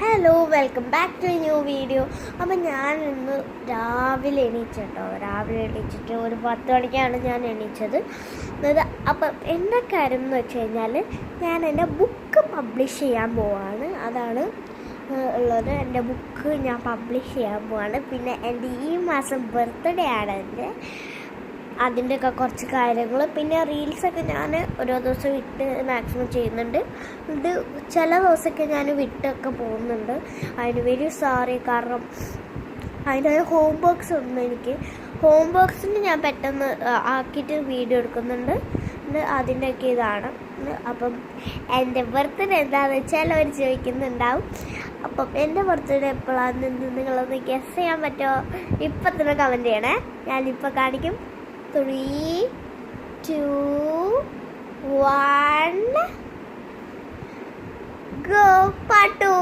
Hello, welcome back to new video. അപ്പം ഞാൻ ഇന്ന് രാവിലെ എണീച്ചിട്ട് ഒരു 10 മണിക്കാണ് ഞാൻ എണീച്ചത്. അപ്പം എൻ്റെ കാര്യം എന്ന് വെച്ച് കഴിഞ്ഞാൽ ഞാൻ എൻ്റെ ബുക്ക് പബ്ലിഷ് ചെയ്യാൻ പോവാണ്. അതാണ് ഉള്ളത്. എൻ്റെ ബുക്ക് ഞാൻ പബ്ലിഷ് ചെയ്യാൻ പോവാണ്. പിന്നെ എൻ്റെ ഈ മാസം ബർത്ത്ഡേ ആണ് അതിൻ്റെയൊക്കെ കുറച്ച് കാര്യങ്ങൾ. പിന്നെ റീൽസൊക്കെ ഞാൻ ഓരോ ദിവസം വിട്ട് മാക്സിമം ചെയ്യുന്നുണ്ട്. ഇത് ചില ദിവസമൊക്കെ ഞാൻ വിട്ടൊക്കെ പോകുന്നുണ്ട്. അതിന് വെരി സോറി. കാരണം അതിൻ്റെ ഹോം വർക്ക്സ് ഉണ്ട്. ഹോം വർക്ക്സിന് ഞാൻ പെട്ടെന്ന് ആക്കിയിട്ട് വീഡിയോ എടുക്കുന്നുണ്ട്. അതിൻ്റെയൊക്കെ ഇതാണ്. അപ്പം എൻ്റെ ബർത്ത്ഡേ എന്താണെന്ന് വെച്ചാൽ അവർ ചോദിക്കുന്നുണ്ടാവും. അപ്പം എൻ്റെ ബർത്ത്ഡേ എപ്പോഴാണെന്ന് നിങ്ങളൊന്ന് ഗസ് ചെയ്യാൻ പറ്റുമോ? ഇപ്പം തന്നെ കമൻറ്റ് ചെയ്യണേ. ഞാനിപ്പോൾ കാണിക്കും. 3, 2, 1, go. Part 2.